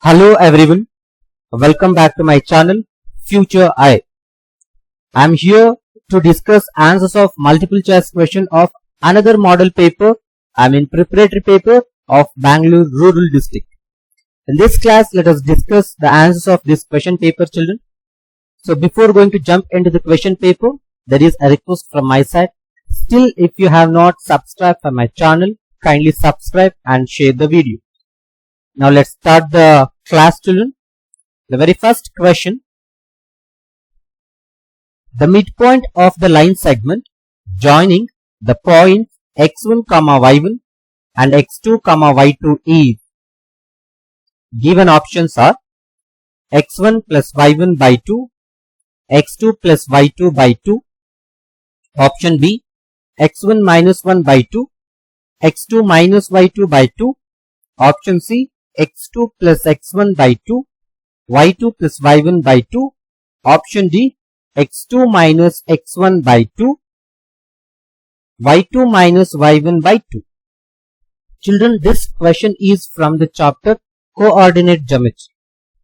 Hello everyone, welcome back to my channel Future I. I am here to discuss answers of multiple choice question of another model paper, preparatory paper of Bangalore Rural District. In this class, let us discuss the answers of this question paper, children. So before going to jump into the question paper, there is a request from my side. Still, if you have not subscribed for my channel, kindly subscribe and share the video. Now let's start the class, children. The very first question. The midpoint of the line segment joining the points x1, y1 and x2, y2 is. Given options are x1 plus y1 by 2, x2 plus y2 by 2. Option B, x1 minus 1 by 2, x2 minus y2 by 2. Option C, x2 plus x1 by 2, y2 plus y1 by 2. Option D, x2 minus x1 by 2, y2 minus y1 by 2. Children, this question is from the chapter Coordinate Geometry.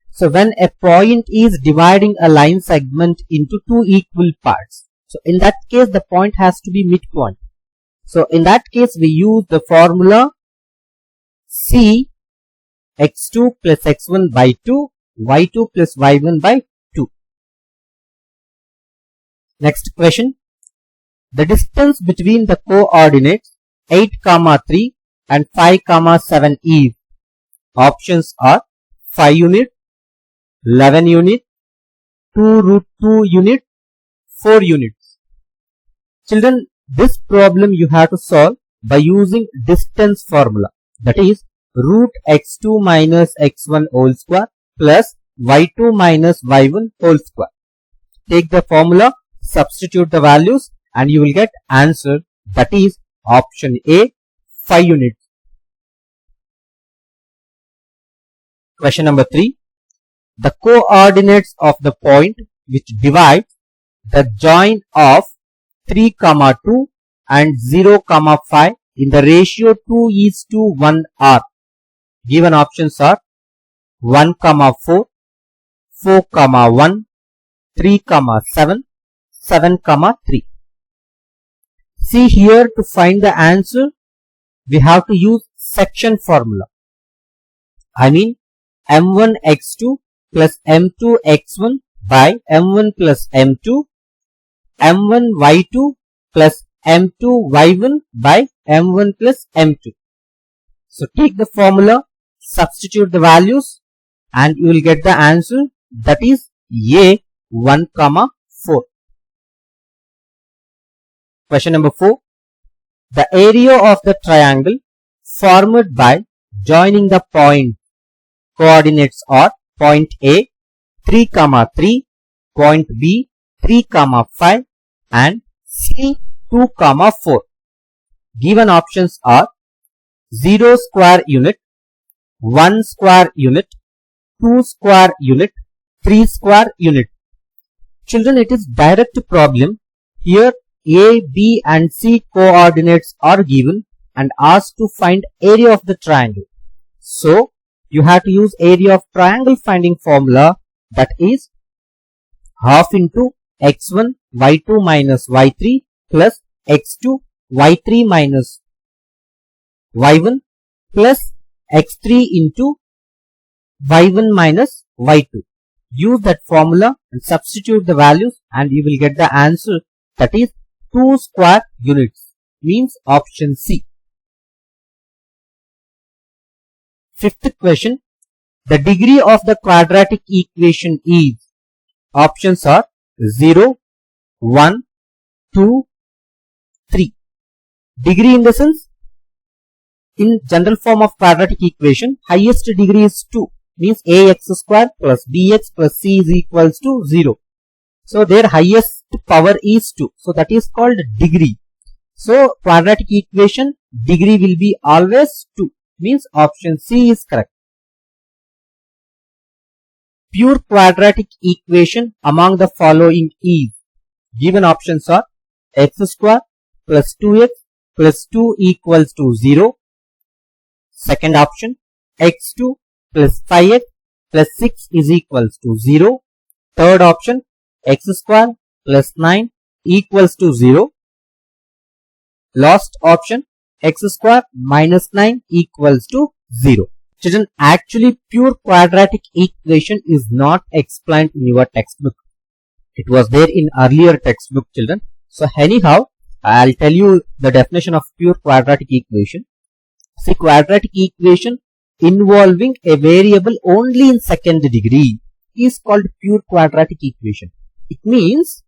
So when a point is dividing a line segment into two equal parts, so in that case the point has to be midpoint. So in that case we use the formula C x2 plus x1 by 2, y2 plus y1 by 2. Next question. The distance between the coordinates 8, 3 and 5, 7 is. Options are 5 unit, 11 unit, 2 root 2 unit, 4 units. Children, this problem you have to solve by using distance formula. That is root x2 minus x1 whole square plus y2 minus y1 whole square. Take the formula, substitute the values and you will get answer, that is option A, 5 units. Question number 3. The coordinates of the point which divides the join of 3, 2 and 0, 5 in the ratio 2:1 are. Given options are 1, 4, 4, 1, 3, 7, 7, 3. See here, to find the answer, we have to use section formula. M1 x2 plus M2 x1 by M1 plus M2, M1 y2 plus M2 y1 by M1 plus M2. So take the formula, substitute the values and you will get the answer, that is A, 1, 4. Question number 4. The area of the triangle formed by joining the point coordinates are point A 3, 3, point B 3, 5 and C 2, 4. Given options are 0 square unit, 1 square unit, 2 square unit, 3 square unit. Children, it is direct problem. Here A, B and C coordinates are given and asked to find area of the triangle. So you have to use area of triangle finding formula, that is half into x1 y2 minus y3 plus x2 y3 minus y1 plus x3 into y1 minus y2. Use that formula and substitute the values and you will get the answer, that is 2 square units, means option C. Fifth question. The degree of the quadratic equation is. Options are 0, 1, 2, 3. Degree in the sense, in general form of quadratic equation, highest degree is 2, means ax square plus bx plus c is equals to 0. So their highest power is 2. So that is called degree. So quadratic equation degree will be always 2, means option C is correct. Pure quadratic equation among the following is. Given options are x square plus 2x plus 2 equals to 0. Second option, x2 plus 5x plus 6 is equals to 0. Third option, x square plus 9 equals to 0. Last option, x square minus 9 equals to 0. Children, actually pure quadratic equation is not explained in your textbook. It was there in earlier textbook, children. So anyhow, I'll tell you the definition of pure quadratic equation. See, quadratic equation involving a variable only in second degree is called pure quadratic equation. It means,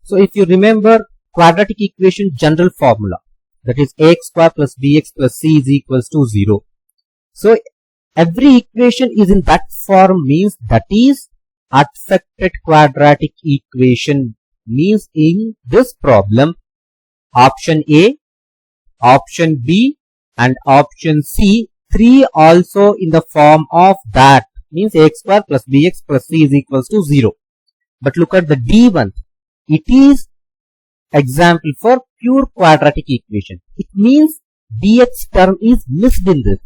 so if you remember quadratic equation general formula, that is ax square plus bx plus c is equals to 0. So every equation is in that form, means that is affected quadratic equation. Means in this problem, option A, option B and option C, 3 also in the form of that, means ax square plus bx plus c is equals to 0. But look at the D one, it is example for pure quadratic equation. It means bx term is missed in this.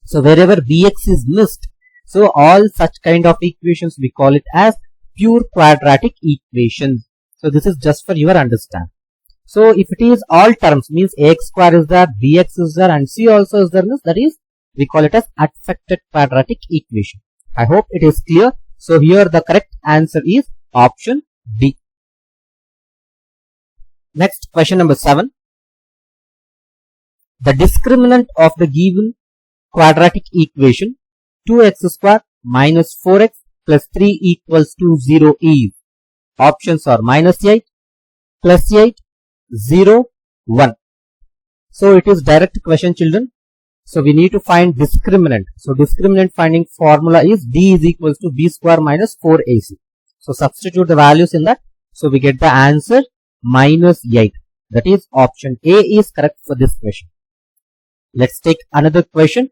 So wherever bx is missed, so all such kind of equations we call it as pure quadratic equations. So this is just for your understanding. So if it is all terms, means ax square is there, bx is there and c also is there, means that is we call it as affected quadratic equation. I hope it is clear. So here the correct answer is option D. Next, question number 7. The discriminant of the given quadratic equation 2x square minus 4x plus 3 equals to 0 is. Options are minus 8, plus 8, 0, 1. So it is direct question, children. So we need to find discriminant. So discriminant finding formula is D is equals to B square minus 4AC. So substitute the values in that. So we get the answer minus 8. That is option A is correct for this question. Let's take another question.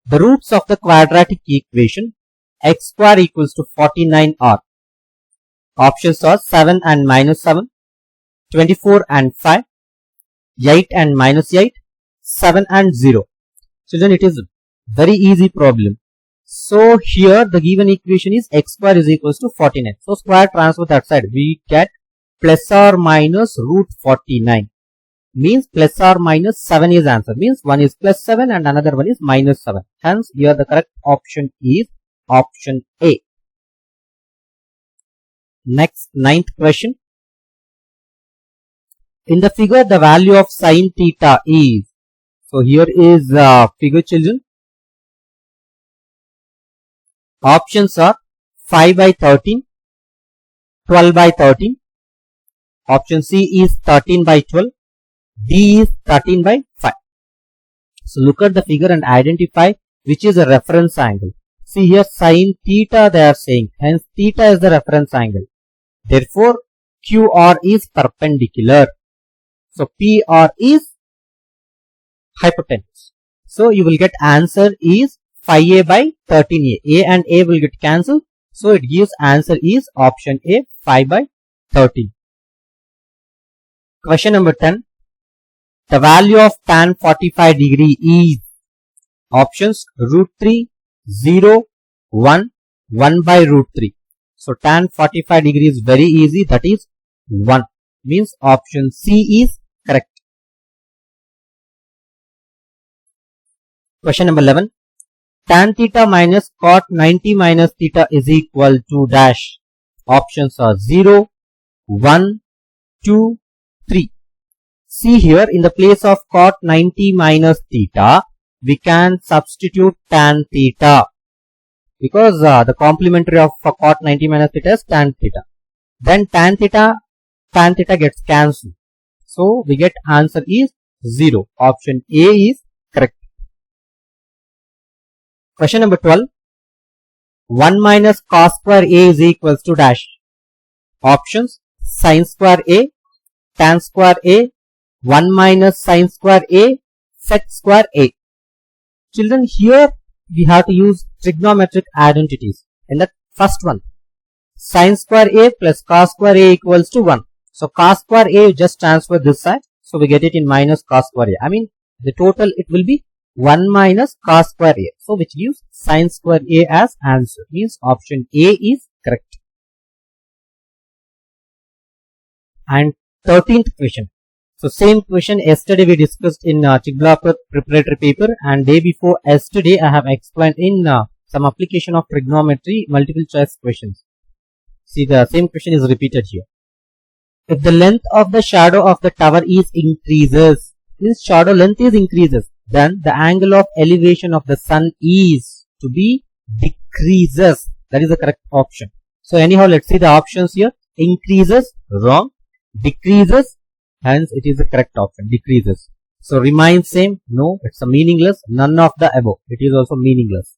The roots of the quadratic equation x square equals to 49 are. Options are 7 and minus 7, 24 and 5, 8 and minus 8, 7 and 0. Children, it is very easy problem. So here the given equation is x square is equals to 49. So square transfer that side, we get plus or minus root 49. Means plus or minus 7 is answer. Means one is plus 7 and another one is minus 7. Hence here the correct option is option A. Next, 9th question. In the figure, the value of sin theta is. So here is figure, children. Options are 5 by 13, 12 by 13. Option C is 13 by 12. D is 13 by 5. So look at the figure and identify which is a reference angle. See here sin theta they are saying. Hence theta is the reference angle. Therefore QR is perpendicular. So PR is hypotenuse. So you will get answer is 5A by 13A. A and A will get cancelled. So it gives answer is option A, 5 by 13. Question number 10. The value of tan 45 degree is. Options root 3, 0, 1, 1 by root 3. So tan 45 degree is very easy, that is 1. Means option C is correct. Question number 11. Tan theta minus cot 90 minus theta is equal to dash. Options are 0, 1, 2, 3. See here, in the place of cot 90 minus theta, we can substitute tan theta. Because the complementary of cot 90 minus theta is tan theta. Then tan theta gets cancelled. So we get answer is 0. Option A is correct. Question number 12. 1 minus cos square A is equals to dash. Options sin square A, tan square A, 1 minus sin square A, sec square A. Children, here we have to use trigonometric identities. In the first one, sin square A plus cos square A equals to 1. So cos square A just transfer this side. So we get it in minus cos square A. I mean the total it will be 1 minus cos square A. So which gives sin square A as answer. Means option A is correct. And 13th question. So same question yesterday we discussed in Chikballapur preparatory paper, and day before yesterday I have explained in some application of trigonometry multiple choice questions. See, the same question is repeated here. If the length of the shadow of the tower is increases, means shadow length is increases, then the angle of elevation of the sun is to be decreases. That is the correct option. So anyhow, let's see the options here. Increases, wrong. Decreases, hence it is the correct option, decreases. So remains same, no, it's a meaningless, none of the above, it is also meaningless.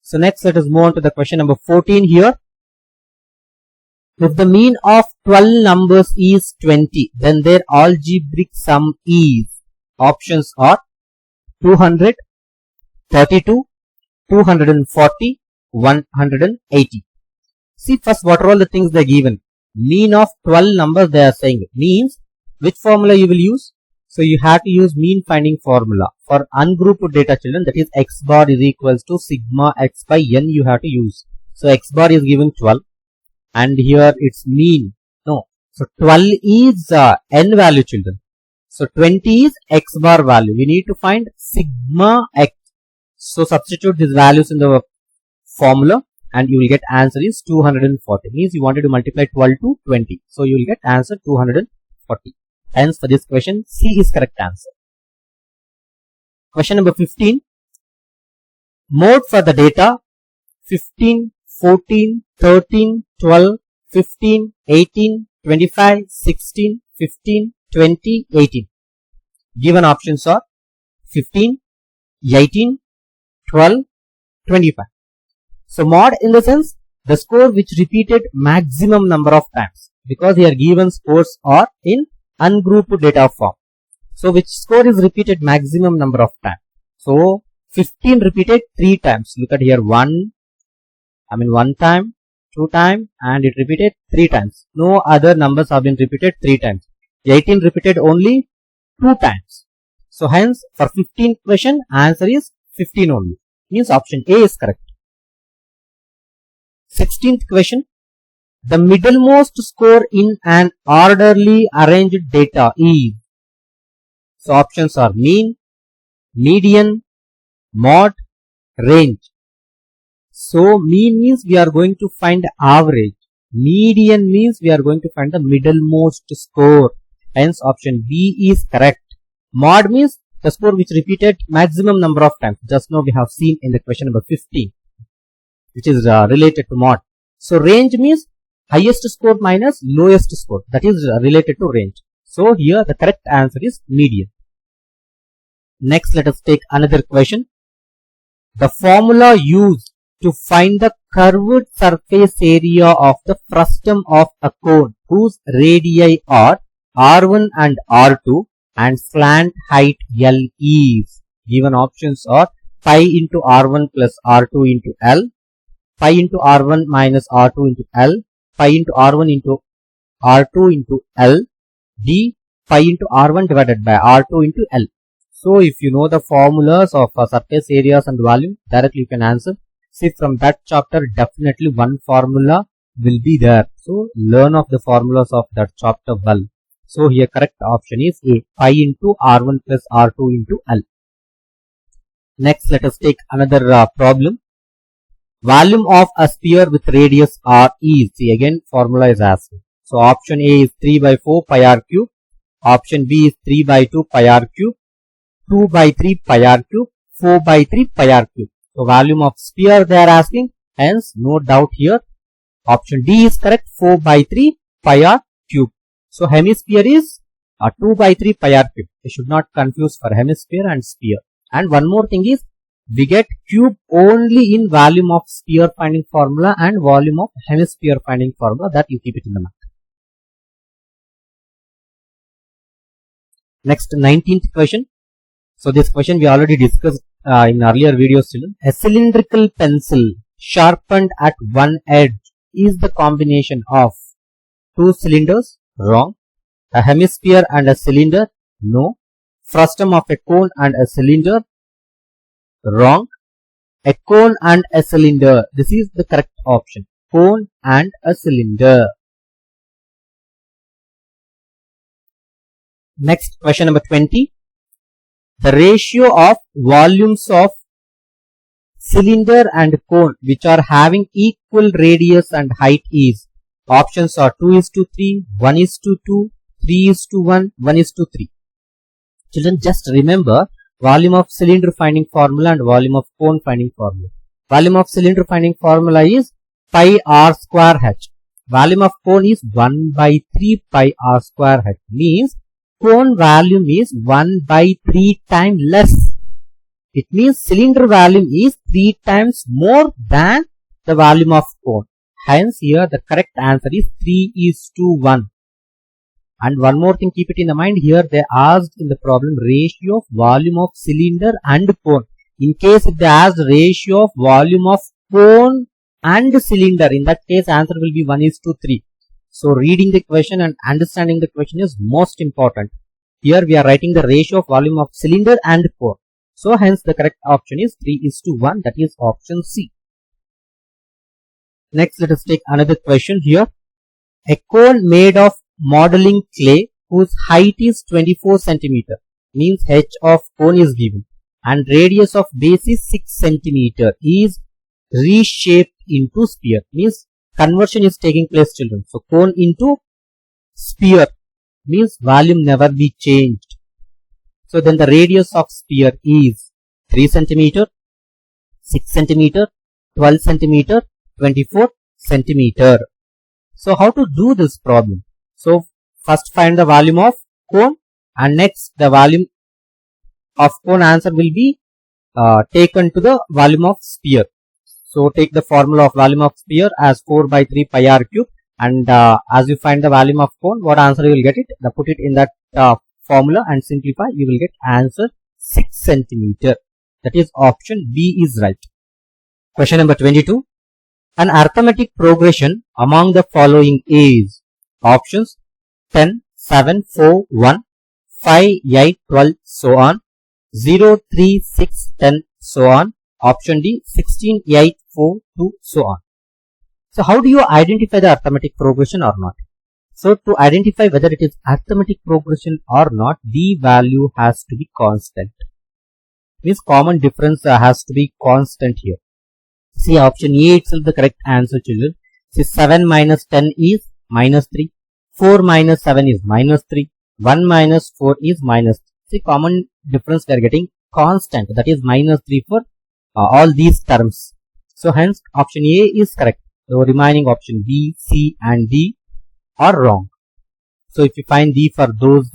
So next let us move on to the question number 14 here. If the mean of 12 numbers is 20, then their algebraic sum is, options are 200, 32, 240, 180. See first what are all the things they are given. Mean of 12 numbers they are saying, means which formula you will use? So you have to use mean finding formula. For ungrouped data children, that is x bar is equals to sigma x by n you have to use. So x bar is given 12 and here it's mean. No. So 12 is n value children. So 20 is x bar value. We need to find sigma x. So substitute these values in the formula and you will get answer is 240. Means you wanted to multiply 12 to 20. So you will get answer 240. Hence for this question C is correct answer. Question number 15. Mode for the data 15, 14, 13, 12, 15, 18, 25, 16, 15, 20, 18. Given options are 15, 18, 12, 25. So mod in the sense the score which repeated maximum number of times, because here given scores are in ungrouped data form. So which score is repeated maximum number of times. So 15 repeated 3 times. Look at here, one time, 2 times, and it repeated 3 times. No other numbers have been repeated 3 times. 18 repeated only 2 times. So hence for 15th question answer is 15 only. Means option A is correct. 16th question. The middlemost score in an orderly arranged data is. So options are mean, median, mod, range. So mean means we are going to find average. Median means we are going to find the middlemost score. Hence option B is correct. Mod means the score which repeated maximum number of times. Just now we have seen in the question number 15, which is related to mod. So range means highest score minus lowest score. That is related to range. So here the correct answer is median. Next let us take another question. The formula used to find the curved surface area of the frustum of a cone whose radii are R1 and R2 and slant height L is. Given options are pi into R1 plus R2 into L, pi into R1 minus R2 into L, pi into R1 into R2 into L, D pi into R1 divided by R2 into L. So if you know the formulas of surface areas and volume, directly you can answer. See, from that chapter definitely one formula will be there. So learn of the formulas of that chapter well. So here correct option is A, pi into R1 plus R2 into L. Next let us take another problem. Volume of a sphere with radius R is. See, again formula is asked. So option A is 3 by 4 pi r cube. Option B is 3 by 2 pi r cube. 2 by 3 pi r cube. 4 by 3 pi r cube. So volume of sphere they are asking. Hence no doubt here. Option D is correct. 4 by 3 pi r cube. So hemisphere is 2 by 3 pi r cube. You should not confuse for hemisphere and sphere. And one more thing is, we get cube only in volume of sphere finding formula and volume of hemisphere finding formula, that you keep it in the mind. Next 19th question. So this question we already discussed in earlier videos. A cylindrical pencil sharpened at one edge is the combination of two cylinders. Wrong. A hemisphere and a cylinder. No. Frustum of a cone and a cylinder. Wrong. A cone and a cylinder. This is the correct option. Cone and a cylinder. Next, question number 20. The ratio of volumes of cylinder and cone which are having equal radius and height is. Options are 2:3, 1:2, 3:1, 1:3. Children, just remember volume of cylinder finding formula and volume of cone finding formula. Volume of cylinder finding formula is pi r square h. Volume of cone is 1 by 3 pi r square h. Means cone volume is 1 by 3 times less. It means cylinder volume is 3 times more than the volume of cone. Hence here the correct answer is 3:1. And one more thing, keep it in the mind, here they asked in the problem ratio of volume of cylinder and cone. In case if they asked ratio of volume of cone and cylinder, in that case answer will be 1:3. So reading the question and understanding the question is most important. Here we are writing the ratio of volume of cylinder and cone. So hence the correct option is 3:1, that is option C. Next, let us take another question here. A cone made of modeling clay whose height is 24 cm, means h of cone is given, and radius of base is 6 cm, is reshaped into sphere, means conversion is taking place, children. So cone into sphere means volume never be changed. So then the radius of sphere is 3 cm, 6 cm, 12 cm, 24 cm. So how to do this problem? So first find the volume of cone, and next the volume of cone answer will be taken to the volume of sphere. So take the formula of volume of sphere as 4 by 3 pi r cube, and as you find the volume of cone, what answer you will get it, put it in that formula and simplify, you will get answer 6 cm. That is option B is right. Question number 22. An arithmetic progression among the following is. Options 10, 7, 4, 1, 5, 8, 12, so on, 0, 3, 6, 10, so on. Option D 16, 8, 4, 2, so on. So how do you identify the arithmetic progression or not? So to identify whether it is arithmetic progression or not, the value has to be constant. Means common difference has to be constant here. See, option A itself the correct answer, children. See, 7 minus 10 is minus 3. 4 minus 7 is minus 3. 1 minus 4 is minus 3. See, common difference we are getting constant, that is minus 3 for all these terms. So hence option A is correct. So remaining option B, C and D are wrong. So if you find D for those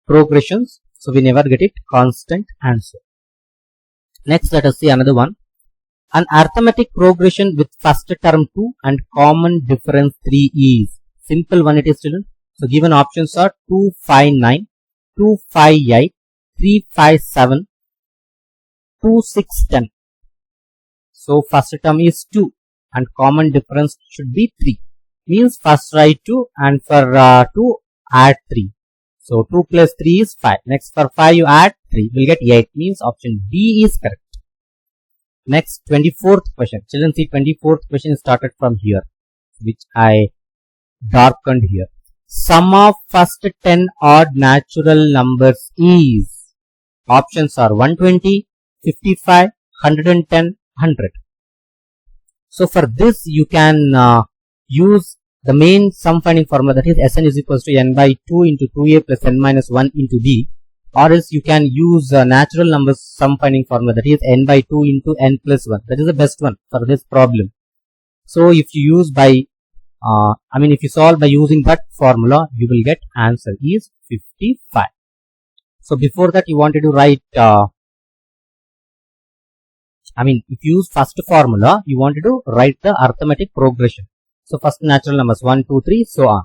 progressions, so we never get it constant answer. Next, let us see another one. An arithmetic progression with first term 2 and common difference 3 is. Simple one it is, children. So given options are 2, 5, 9, 2, 5, 8, 3, 5, 7, 2, 6, 10. So first term is 2 and common difference should be 3. Means first write 2 and for 2 add 3. So 2 plus 3 is 5. Next for 5 you add 3. You will get 8. Means option B is correct. Next, 24th question. Children, see 24th question started from here, which I darkened here. Sum of first 10 odd natural numbers is. Options are 120, 55, 110, 100. So for this you can use the main sum finding formula, that is Sn is equals to n by 2 into 2a plus n minus 1 into b. Or else you can use natural numbers sum finding formula, that is n by 2 into n plus 1. That is the best one for this problem. So if you use by, if you solve by using that formula, you will get answer is 55. So before that you wanted to write, if you use first formula, you wanted to write the arithmetic progression. So first natural numbers 1, 2, 3, so on.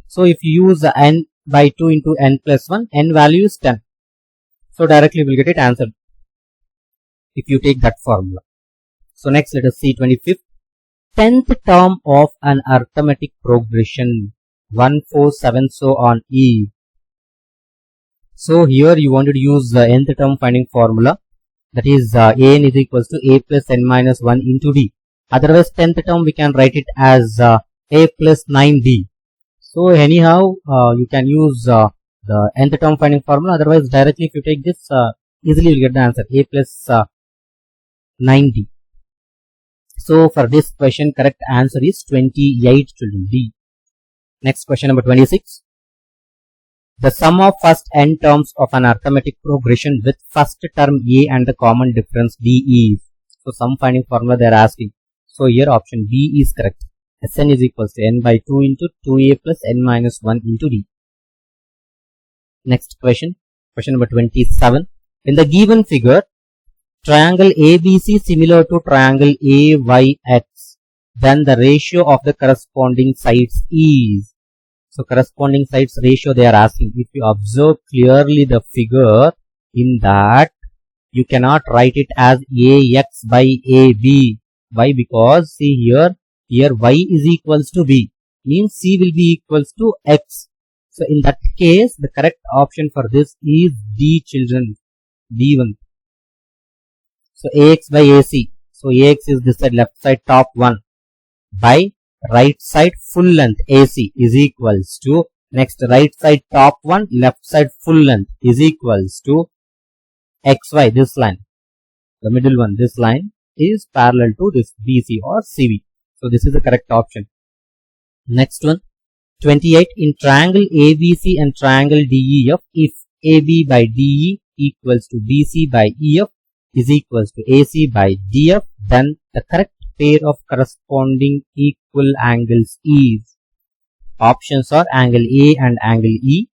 So if you use n by 2 into n plus 1, n value is 10. So directly we will get it answered if you take that formula. So next let us see 25th. 10th term of an arithmetic progression 1, 4, 7, so on E. So here you wanted to use the nth term finding formula. that is an is equals to a plus n minus 1 into d. Otherwise 10th term we can write it as a plus 9d. So anyhow you can use the nth term finding formula. Otherwise directly if you take this easily you will get the answer a plus 9d. So for this question correct answer is 28 children, D. Next question number 26. The sum of first n terms of an arithmetic progression with first term a and the common difference d is. So sum finding formula they are asking. So here option B is correct. Sn is equals to n by 2 into 2a plus n minus 1 into d. Next question. Question number 27. In the given figure, triangle ABC similar to triangle AYX, then the ratio of the corresponding sides is. So corresponding sides ratio they are asking. If you observe clearly the figure, in that you cannot write it as AX by AB. Why? Because see here Y is equals to B, means C will be equals to X. So in that case the correct option for this is D children, D1. So AX by AC. So AX is this side, left side top 1 by right side full length AC is equals to next right side top 1 left side full length is equals to XY, this line, the middle one, this line is parallel to this BC or CV. So this is the correct option. Next one, 28. In triangle ABC and triangle DEF, if AB by DE equals to BC by EF is equals to AC by DF, then the correct pair of corresponding equal angles is. Options are angle A and angle E,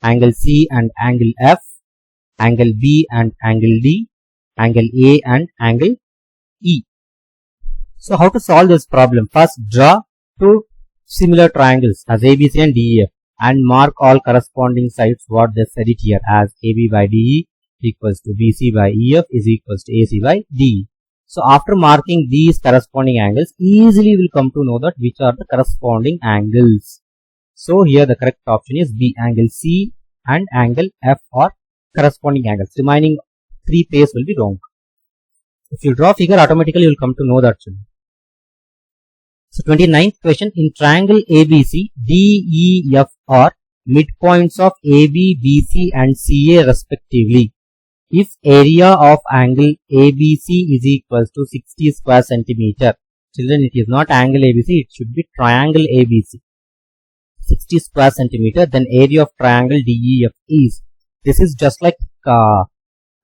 angle C and angle F, angle B and angle D, angle A and angle E. So how to solve this problem? First draw two similar triangles as ABC and DEF and mark all corresponding sides what they said it here as AB by DE equals to BC by EF is equals to AC by DE. So after marking these corresponding angles, easily will come to know that which are the corresponding angles. So here the correct option is B. Angle C and angle F are corresponding angles. Remaining three pairs will be wrong. If you draw figure, automatically you will come to know that. So 29th question. In triangle ABC, DEF are midpoints of AB, BC and CA respectively. If area of angle ABC is equals to 60 square centimeter, children, it is not angle ABC, it should be triangle ABC. 60 square centimeter, then area of triangle DEF is. This is just like a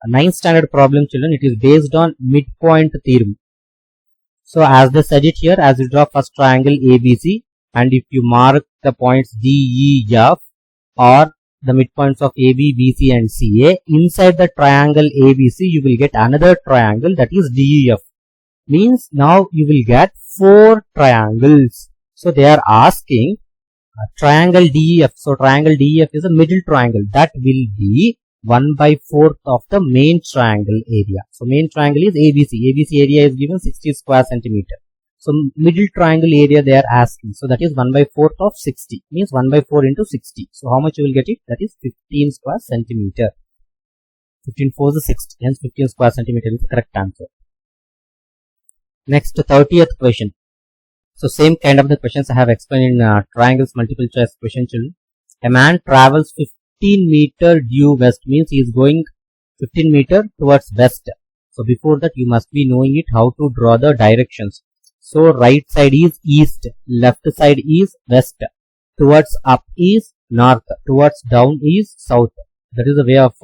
9th standard problem, children. It is based on midpoint theorem. So as they said it here, as you draw first triangle ABC and if you mark the points DEF or the midpoints of AB, BC and CA, inside the triangle ABC you will get another triangle, that is DEF. Means now you will get 4 triangles. So they are asking triangle DEF. So triangle DEF is a middle triangle, that will be 1/4 of the main triangle area. So main triangle is ABC. ABC area is given 60 square centimeter. So middle triangle area they are asking. So that is 1/4 of 60. Means 1/4 into 60. So how much you will get it? That is 15 square centimeter. 15 4 is 60. Hence 15 square centimeter is the correct answer. Next 30th question. So same kind of the questions I have explained in triangles multiple choice question, children. A man travels 15 meter due west, means he is going 15 meter towards west. So before that you must be knowing it how to draw the directions. So right side is east, left side is west, towards up is north, towards down is south. That is the way of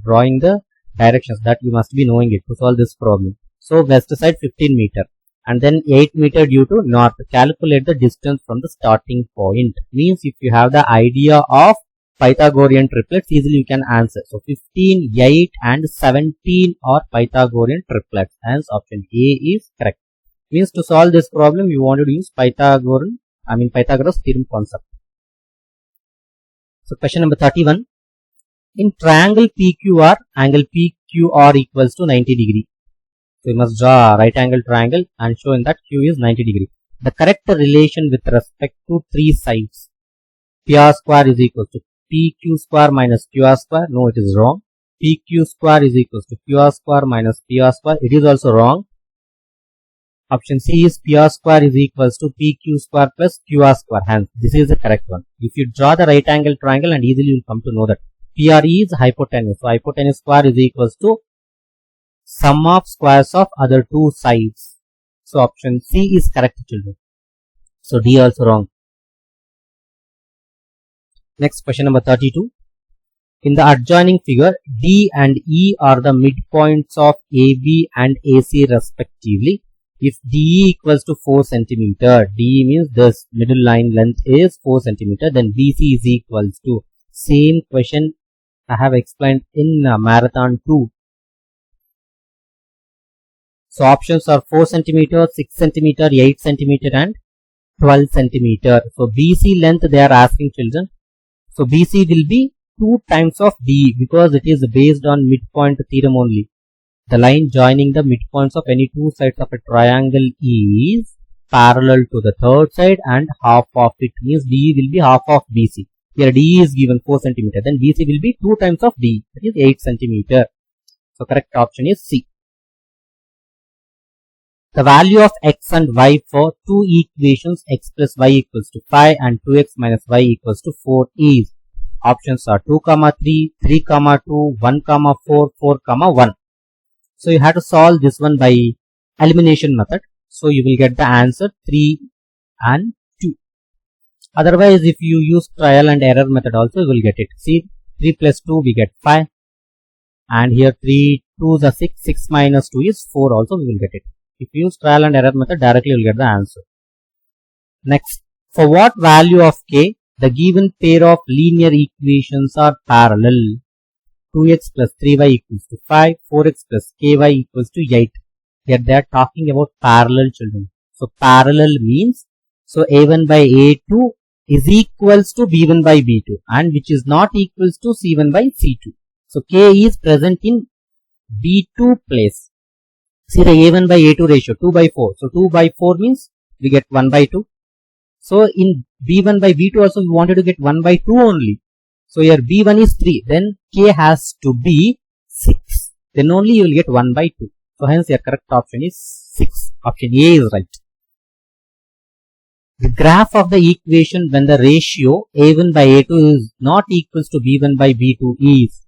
drawing the directions, that you must be knowing it to solve this problem. So west side 15 meter and then 8 meter due to north. Calculate the distance from the starting point. Means if you have the idea of Pythagorean triplets, easily you can answer. So 15, 8 and 17 are Pythagorean triplets. Hence option A is correct. Means to solve this problem you want to use Pythagoras theorem concept. So question number 31. In triangle PQR, angle PQR equals to 90 degree. So you must draw a right angle triangle and show in that Q is 90 degree. The correct relation with respect to three sides. PR square is equal to PQ square minus QR square. No, it is wrong. PQ square is equals to QR square minus PR square. It is also wrong. Option C is PR square is equals to PQ square plus QR square. Hence, this is the correct one. If you draw the right angle triangle, and easily you will come to know that PR is hypotenuse. So, hypotenuse square is equals to sum of squares of other two sides. So, option C is correct, children. So, D also wrong. Next question number 32. In the adjoining figure, D and E are the midpoints of AB and AC respectively. If DE equals to 4 centimeter, DE means this middle line length is 4 centimeter, then BC is equals to, same question I have explained in marathon 2. So options are 4 centimeter, 6 centimeter, 8 centimeter and 12 centimeter. So BC length they are asking, children. So BC will be 2 times of DE because it is based on midpoint theorem only. The line joining the midpoints of any two sides of a triangle is parallel to the third side and half of it, means DE will be half of BC. Here DE is given 4 centimeter, then BC will be 2 times of DE, that is 8 centimeter. So correct option is C. The value of x and y for two equations x plus y equals to 5 and 2x minus y equals to 4 is. Options are 2, 3, 3, 2, 1, 4, 4, 1. So you have to solve this one by elimination method. So you will get the answer 3 and 2. Otherwise, if you use trial and error method also, you will get it. See, 3 plus 2 we get 5. And here 3, 2 is 6, 6 minus 2 is 4 also we will get it. If you use trial and error method, directly you will get the answer. Next, for what value of k, the given pair of linear equations are parallel? 2x plus 3y equals to 5, 4x plus ky equals to 8. Here they are talking about parallel, children. So parallel means, so a1 by a2 is equals to b1 by b2 and which is not equals to c1 by c2. So k is present in b2 place. See the a1 by a2 ratio 2 by 4. So 2 by 4 means we get 1 by 2. So in b1 by b2 also we wanted to get 1 by 2 only. So here b1 is 3, then k has to be 6. Then only you will get 1 by 2. So hence your correct option is 6. Option A is right. The graph of the equation when the ratio a1 by a2 is not equals to b1 by b2 is.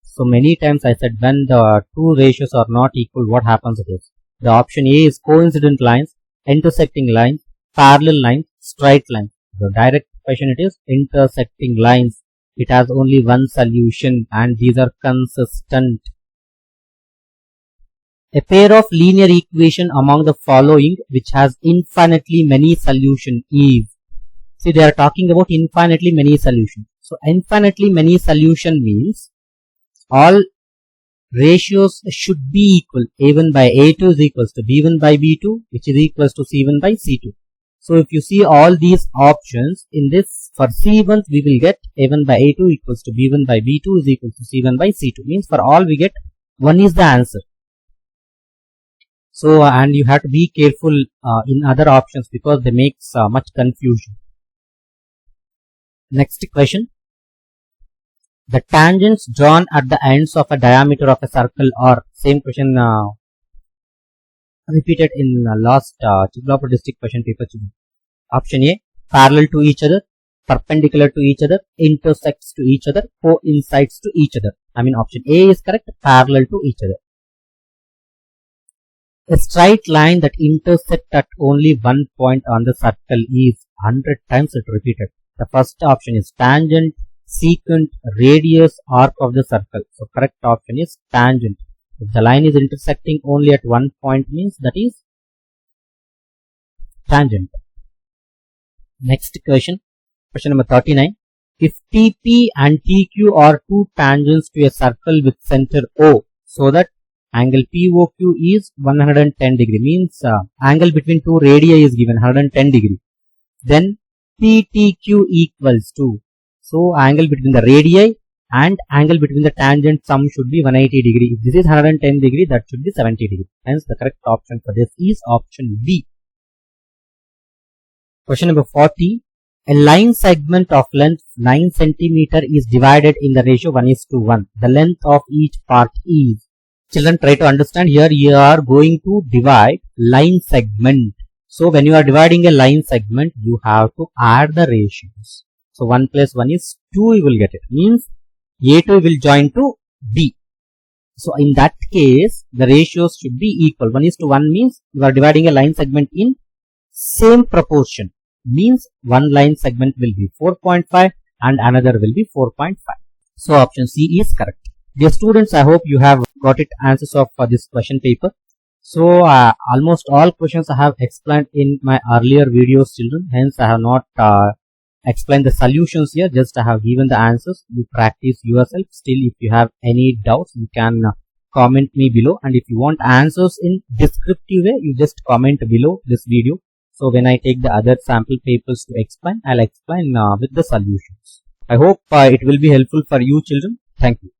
So many times I said when the two ratios are not equal, what happens is. The option A is coincident lines, intersecting lines, parallel lines, straight lines. The direct question it is intersecting lines. It has only one solution and these are consistent. A pair of linear equation among the following which has infinitely many solution is. See, they are talking about infinitely many solutions. So infinitely many solution means all ratios should be equal. A1 by A2 is equals to B1 by B2 which is equals to C1 by C2. So if you see all these options in this, for C1 we will get A1 by A2 equals to B1 by B2 is equals to C1 by C2. Means for all we get 1 is the answer. So and you have to be careful in other options because they make much confusion. Next question. The tangents drawn at the ends of a diameter of a circle are, same question repeated in last Chikballapur district question paper. Option A, parallel to each other, perpendicular to each other, intersects to each other, coincides to each other. I mean option A is correct, parallel to each other. A straight line that intersects at only one point on the circle is 100 times it repeated. The first option is tangent, secant, radius, arc of the circle. So correct option is tangent. If the line is intersecting only at one point means that is tangent. Next question, question number 39. If TP and TQ are two tangents to a circle with center O, so that angle POQ is 110 degree, means angle between two radii is given 110 degree. Then PTQ equals to, so angle between the radii and angle between the tangent sum should be 180 degree. If this is 110 degree, that should be 70 degree. Hence the correct option for this is option B. Question number 40. A line segment of length 9 cm is divided in the ratio 1:1. The length of each part is. Children, try to understand here. You are going to divide line segment. So when you are dividing a line segment, you have to add the ratios. So 1 plus 1 is 2, you will get it. Means A2 will join to B. So in that case, the ratios should be equal. 1:1 means you are dividing a line segment in same proportion. Means one line segment will be 4.5 and another will be 4.5. So option C is correct. Dear students, I hope you have got it answers of this question paper. So almost all questions I have explained in my earlier videos, children. Hence I have not explained the solutions here. Just I have given the answers. You practice yourself. Still, if you have any doubts, you can comment me below. And if you want answers in descriptive way, you just comment below this video. So when I take the other sample papers to explain, I'll explain with the solutions. I hope it will be helpful for you children. Thank you.